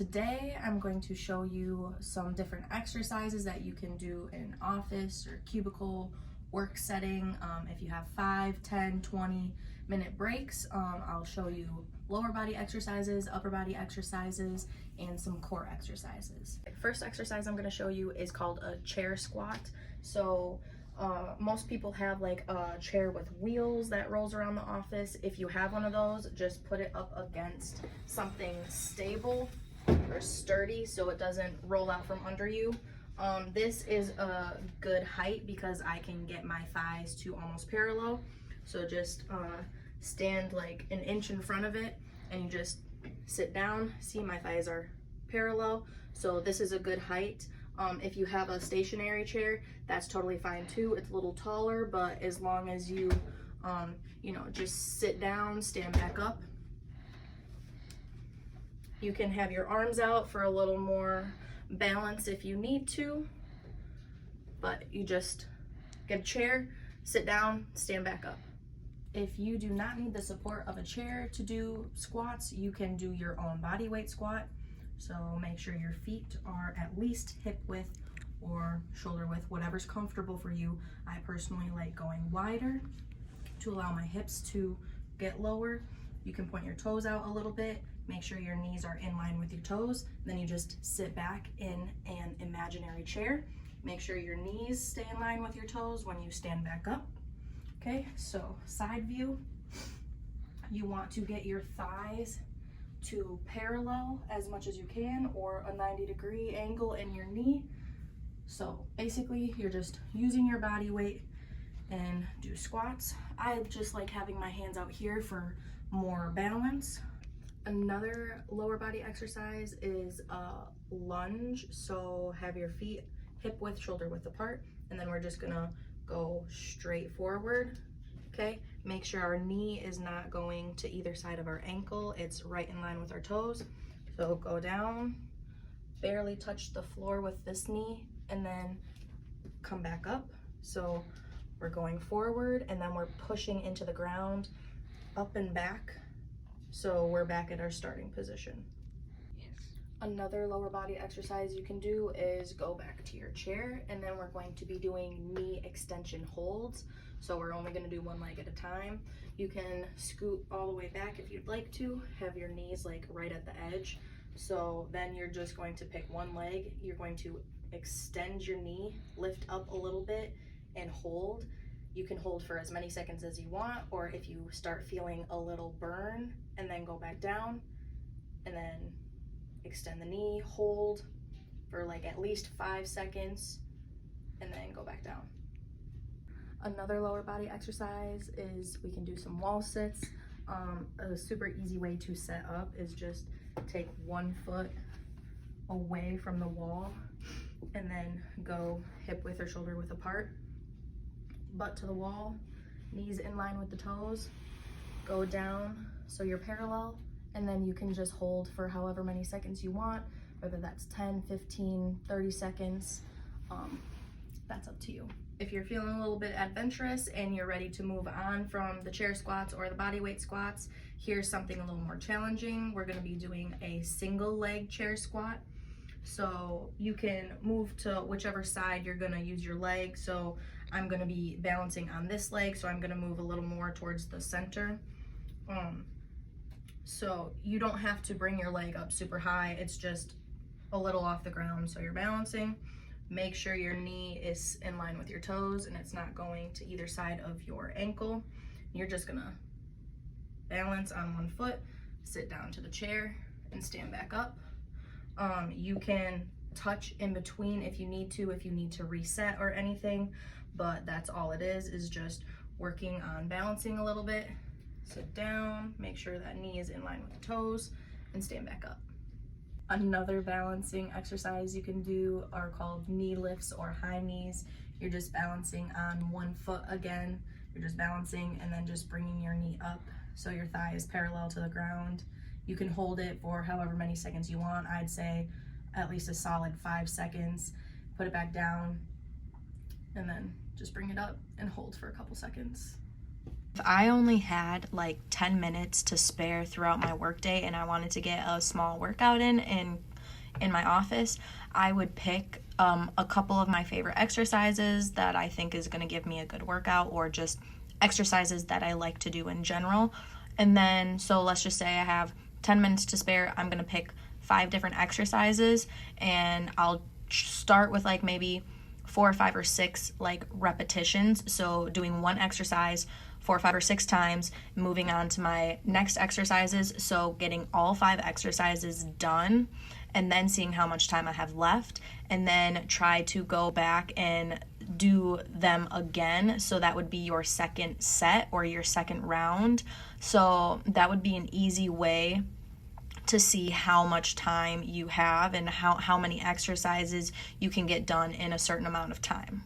Today, I'm going to show you some different exercises that you can do in an office or cubicle work setting. If you have 5, 10, 20-minute breaks, I'll show you lower body exercises, upper body exercises, and some core exercises. First exercise I'm going to show you is called a chair squat. So most people have like a chair with wheels that rolls around the office. If you have one of those, just put it up against something stable or sturdy so it doesn't roll out from under you. This is a good height because I can get my thighs to almost parallel. So just stand like an inch in front of it and you just sit down. See, my thighs are parallel. So this is a good height. If you have a stationary chair, that's totally fine too. It's a little taller, but as long as you, just sit down, stand back up. You can have your arms out for a little more balance if you need to, but you just get a chair, sit down, stand back up. If you do not need the support of a chair to do squats, you can do your own body weight squat. So make sure your feet are at least hip width or shoulder width, whatever's comfortable for you. I personally like going wider to allow my hips to get lower. You can point your toes out a little bit. Make sure your knees are in line with your toes. Then you just sit back in an imaginary chair. Make sure your knees stay in line with your toes when you stand back up. Okay, so side view. You want to get your thighs to parallel as much as you can, or a 90-degree angle in your knee. So basically, you're just using your body weight and do squats. I just like having my hands out here for more balance. Another lower body exercise is a lunge. So have your feet hip width, shoulder width apart, and then we're just gonna go straight forward. Okay, make sure our knee is not going to either side of our ankle. It's right in line with our toes. So go down, barely touch the floor with this knee, and then come back up. So we're going forward and then we're pushing into the ground, up and back. So we're back at our starting position. Yes. Another lower body exercise you can do is go back to your chair, and then we're going to be doing knee extension holds. So we're only going to do one leg at a time. You can scoot all the way back if you'd like to, have your knees like right at the edge. So then you're just going to pick one leg. You're going to extend your knee, lift up a little bit, and hold. You can hold for as many seconds as you want, or if you start feeling a little burn, and then go back down, and then extend the knee, hold for like at least 5 seconds, and then go back down. Another lower body exercise is we can do some wall sits. A super easy way to set up is just take one foot away from the wall and then go hip width or shoulder width apart, butt to the wall, knees in line with the toes, go down so you're parallel, and then you can just hold for however many seconds you want, whether that's 10, 15, 30 seconds, that's up to you. If you're feeling a little bit adventurous and you're ready to move on from the chair squats or the body weight squats, here's something a little more challenging. We're gonna be doing a single leg chair squat. So you can move to whichever side you're gonna use your leg. So I'm gonna be balancing on this leg, so I'm gonna move a little more towards the center. So you don't have to bring your leg up super high, it's just a little off the ground so you're balancing. Make sure your knee is in line with your toes and it's not going to either side of your ankle. You're just gonna balance on one foot, sit down to the chair, and stand back up. You can touch in between if you need to reset or anything, but that's all it is just working on balancing a little bit. Sit down, make sure that knee is in line with the toes, and stand back up. Another balancing exercise you can do are called knee lifts or high knees. You're just balancing on one foot again. You're just balancing and then just bringing your knee up so your thigh is parallel to the ground. You can hold it for however many seconds you want. I'd say at least a solid 5 seconds. Put it back down and then just bring it up and hold for a couple seconds. If I only had like 10 minutes to spare throughout my workday and I wanted to get a small workout in and in my office, I would pick a couple of my favorite exercises that I think is going to give me a good workout, or just exercises that I like to do in general. And then, so let's just say I have 10 minutes to spare. I'm going to pick 5 different exercises, and I'll start with like maybe 4 or 5 or 6 like repetitions. So doing one exercise 4 or 5 or 6 times, moving on to my next exercises. So getting all 5 exercises done, and then seeing how much time I have left, and then try to go back and do them again. So that would be your second set or your second round. So that would be an easy way to see how much time you have and how many exercises you can get done in a certain amount of time.